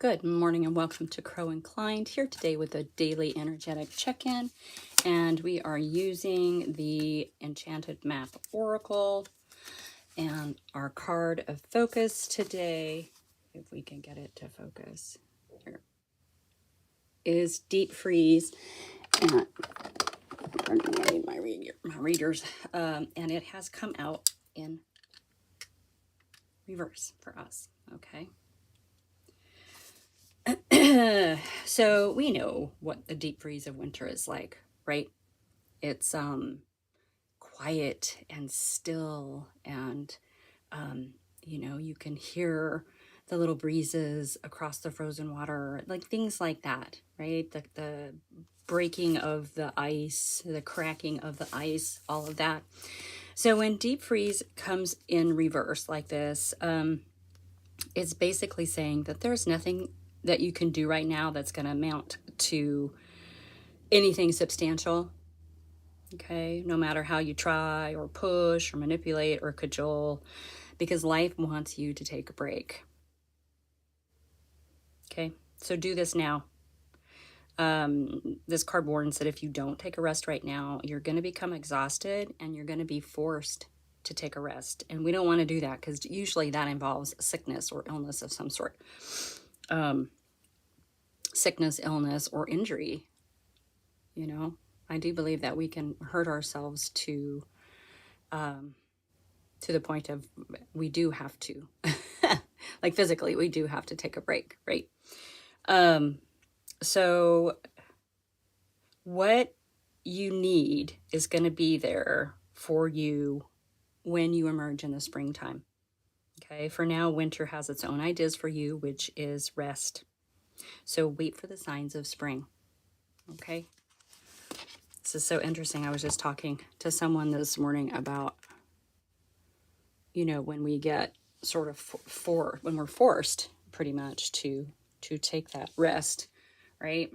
Good morning and welcome to Crow Inclined, here today with a daily energetic check-in, and we are using the Enchanted Map Oracle, and our card of focus today, if we can get it to focus here, is Deep Freeze, and my readers, and it has come out in reverse for us, okay? So we know what the deep freeze of winter is like, right? It's quiet and still, and you can hear the little breezes across the frozen water, like things like that, right? The breaking of the ice, the cracking of the ice, all of that. So when deep freeze comes in reverse like this, it's basically saying that there's nothing that you can do right now that's going to amount to anything substantial, okay? No matter how you try or push or manipulate or cajole, because life wants you to take a break, okay? So do this now. This card warns that if you don't take a rest right now, you're going to become exhausted and you're going to be forced to take a rest. And we don't want to do that because usually that involves sickness or illness of some sort. Sickness, illness, or injury. I do believe that we can hurt ourselves to the point of we do have to, like physically, we do have to take a break, right? So what you need is going to be there for you when you emerge in the springtime. Okay, for now, winter has its own ideas for you, which is rest. So wait for the signs of spring. Okay. This is so interesting. I was just talking to someone this morning about, when we get sort of when we're forced pretty much to take that rest, right?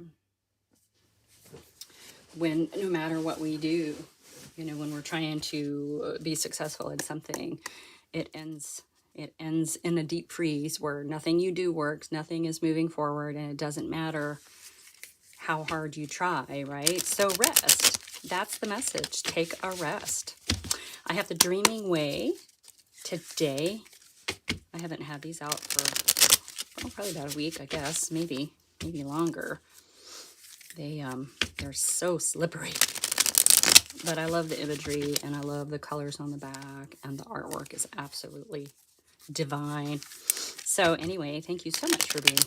When no matter what we do, when we're trying to be successful in something, it ends in a deep freeze where nothing you do works, nothing is moving forward, and it doesn't matter how hard you try, right? So rest. That's the message. Take a rest. I have the Dreaming Way today. I haven't had these out for probably about a week, I guess, maybe longer. They're so slippery. But I love the imagery and I love the colors on the back, and the artwork is absolutely divine. So anyway, thank you so much for being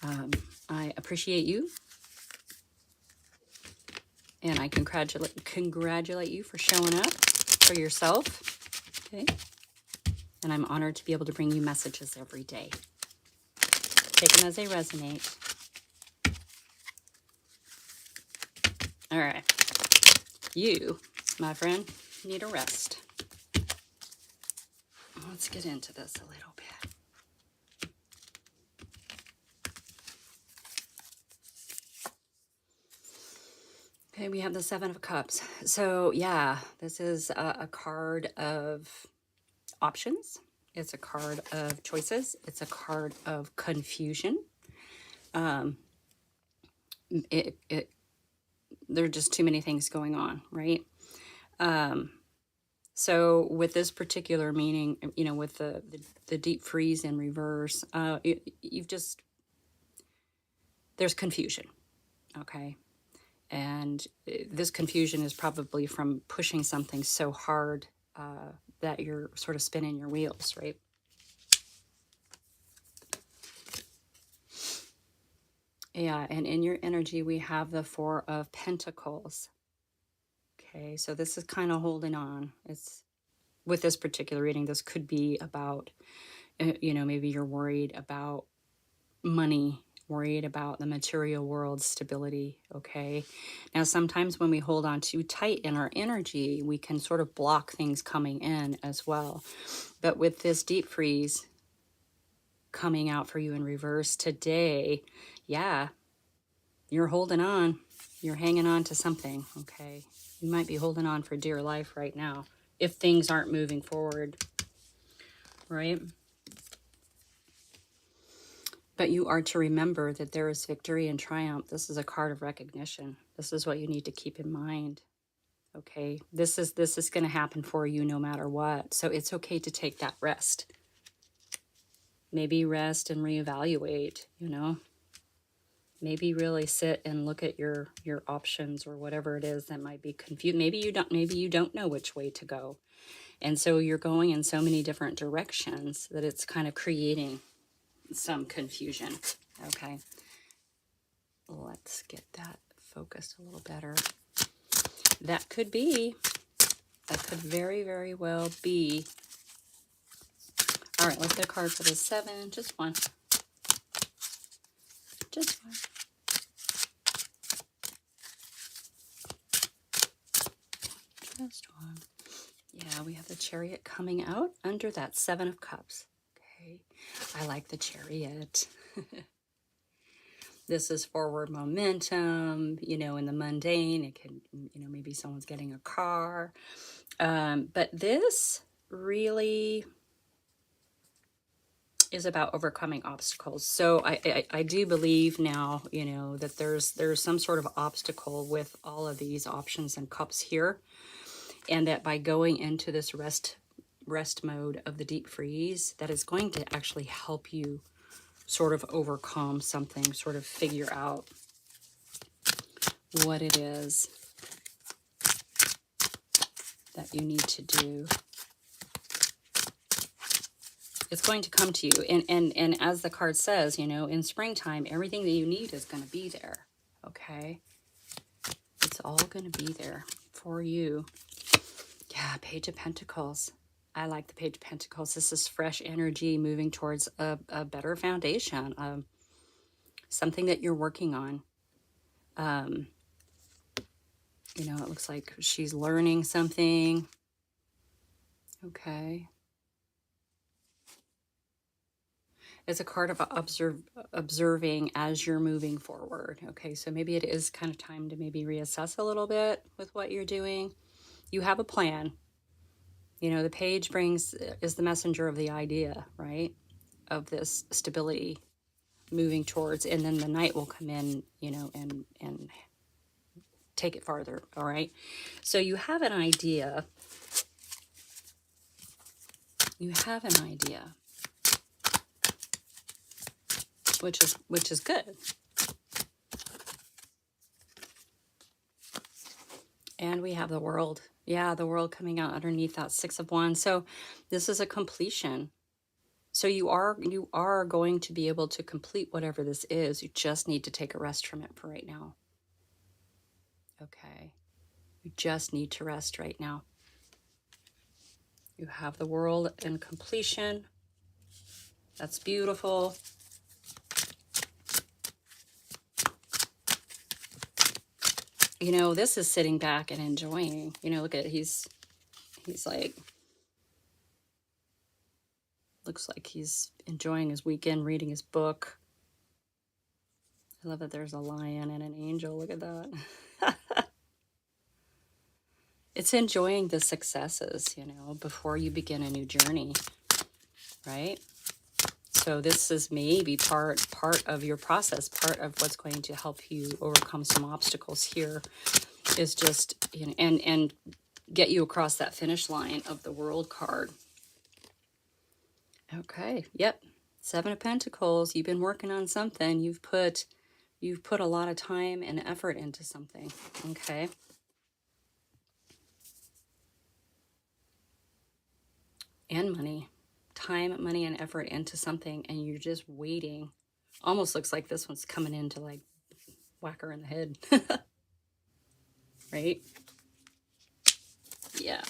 here. I appreciate you, and I congratulate you for showing up for yourself. Okay, and I'm honored to be able to bring you messages every day. Take them as they resonate. All right, you, my friend, need a rest. Let's get into this a little bit. Okay, we have the Seven of Cups. So yeah, this is a card of options. It's a card of choices. It's a card of confusion. There are just too many things going on, right? So with this particular meaning, with the deep freeze in reverse, there's confusion, okay? And this confusion is probably from pushing something so hard that you're sort of spinning your wheels, right? Yeah, and in your energy, we have the Four of Pentacles. Okay, so this is kind of holding on. It's with this particular reading, this could be about, maybe you're worried about money, worried about the material world stability, okay? Now, sometimes when we hold on too tight in our energy, we can sort of block things coming in as well. But with this deep freeze coming out for you in reverse today, yeah, you're holding on. You're hanging on to something, okay? You might be holding on for dear life right now if things aren't moving forward, right? But you are to remember that there is victory and triumph. This is a card of recognition. This is what you need to keep in mind. Okay, this is going to happen for you no matter what. So it's okay to take that rest. Maybe rest and reevaluate, you know. Maybe really sit and look at your options or whatever it is that might be confused. Maybe you don't know which way to go. And so you're going in so many different directions that it's kind of creating some confusion. Okay. Let's get that focused a little better. That could very, very well be. All right, let's get a card for the 7. Just one. Just one. Just one. Yeah, we have the Chariot coming out under that 7 of Cups. Okay, I like the Chariot. This is forward momentum, you know, in the mundane. It can, you know, maybe someone's getting a car. But this really is about overcoming obstacles. So I do believe now, you know, that there's some sort of obstacle with all of these options and cups here. And that by going into this rest mode of the deep freeze, that is going to actually help you sort of overcome something, sort of figure out what it is that you need to do. It's going to come to you. And as the card says, you know, in springtime, everything that you need is going to be there. Okay? It's all going to be there for you. Yeah, Page of Pentacles. I like the Page of Pentacles. This is fresh energy moving towards a better foundation, something that you're working on. You know, it looks like she's learning something. Okay. It's a card of observing as you're moving forward. Okay, so maybe it is kind of time to maybe reassess a little bit with what you're doing. You have a plan. You know, the page is the messenger of the idea, right? Of this stability moving towards, and then the Knight will come in, you know, and take it farther, all right? So you have an idea. You have an idea, which is good. And we have the World. Yeah, the World coming out underneath that 6 of Wands. So this is a completion. So you are going to be able to complete whatever this is. You just need to take a rest from it for right now. Okay. You just need to rest right now. You have the World in completion. That's beautiful. You know, this is sitting back and enjoying. You know, look at he's like, looks like he's enjoying his weekend, reading his book. I love that there's a lion and an angel. Look at that. It's enjoying the successes, you know, before you begin a new journey, right? So this is maybe part of your process, part of what's going to help you overcome some obstacles here is just, you know, and get you across that finish line of the World card. Okay, yep. 7 of Pentacles. You've been working on something. You've put a lot of time and effort into something. Okay. And money. Time, money, and effort into something, and you're just waiting. Almost looks like this one's coming in to like whack her in the head. Right? Yeah.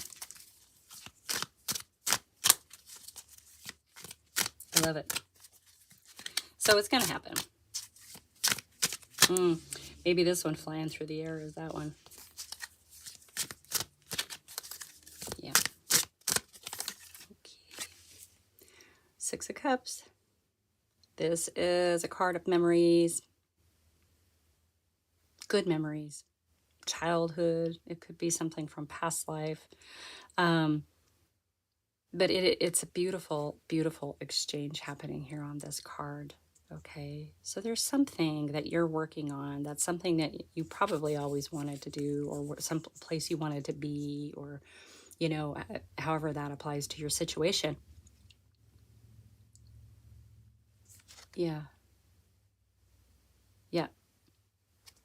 I love it. So it's going to happen. Maybe this one flying through the air is that one. Yeah. Okay. 6 of Cups. This is a card of memories. Good memories. Childhood. It could be something from past life. But it's a beautiful, beautiful exchange happening here on this card. Okay, so there's something that you're working on. That's something that you probably always wanted to do, or some place you wanted to be, or, you know, however that applies to your situation. Yeah, yeah.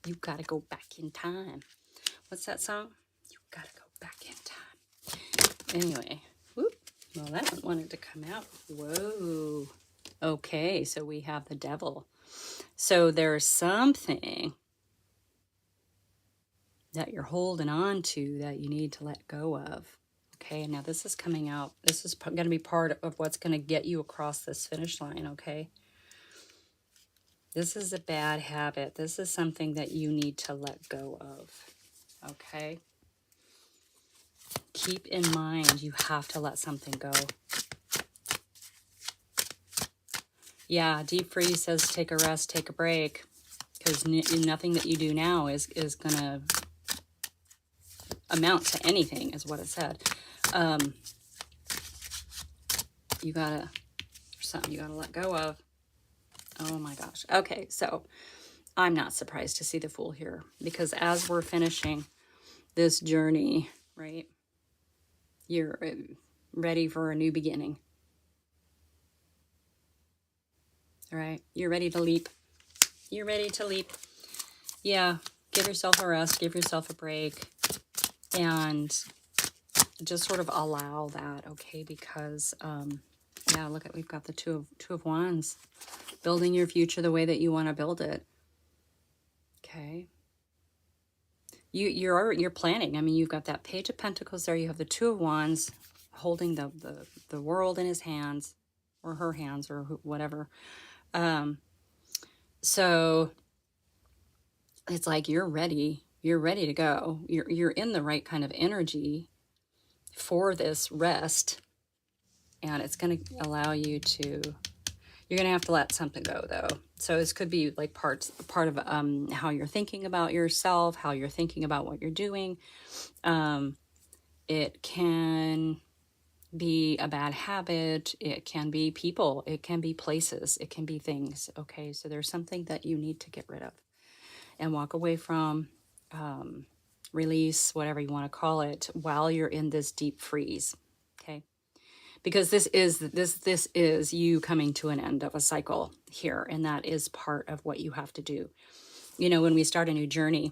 You gotta go back in time. What's that song? You gotta go back in time. Anyway, whoop. Well, that one wanted to come out. Whoa. Okay, so we have the devil. So there's something that you're holding on to that you need to let go of. Okay, now this is coming out. This is going to be part of what's going to get you across this finish line, okay? This is a bad habit. This is something that you need to let go of, okay? Keep in mind, you have to let something go. Yeah, Deep Freeze says take a rest, take a break, because nothing that you do now is going to amount to anything, is what it said. You gotta, there's something you gotta let go of. Oh my gosh. Okay, so I'm not surprised to see the Fool here, because as we're finishing this journey, right, you're ready for a new beginning. All right, you're ready to leap. You're ready to leap. Yeah, give yourself a rest, give yourself a break, and just sort of allow that, okay? Because yeah, look at, we've got the two of wands, building your future the way that you want to build it. Okay, you're planning. I mean, you've got that Page of Pentacles there. You have the Two of Wands holding the world in his hands, or her hands, or whatever. So it's like you're ready. You're ready to go. You're in the right kind of energy for this rest, and it's going to allow you to. You're going to have to let something go, though. So this could be like part of how you're thinking about yourself, how you're thinking about what you're doing. It can be a bad habit. It can be people. It can be places. It can be things. Okay, so there's something that you need to get rid of and walk away from, release, whatever you want to call it, while you're in this deep freeze. Okay, because this is you coming to an end of a cycle here, and that is part of what you have to do. You know, when we start a new journey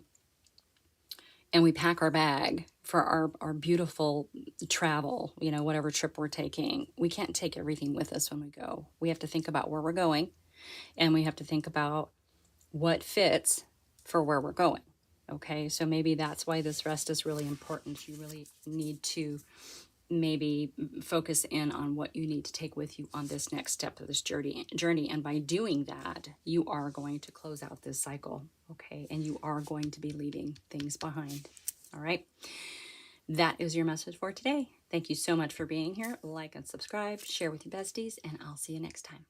and we pack our bag for our beautiful travel, you know, whatever trip we're taking, we can't take everything with us when we go. We have to think about where we're going, and we have to think about what fits for where we're going. Okay, so maybe that's why this rest is really important. You really need to maybe focus in on what you need to take with you on this next step of this journey. And by doing that, you are going to close out this cycle, okay? And you are going to be leaving things behind, all right? That is your message for today. Thank you so much for being here. Like and subscribe, share with your besties, and I'll see you next time.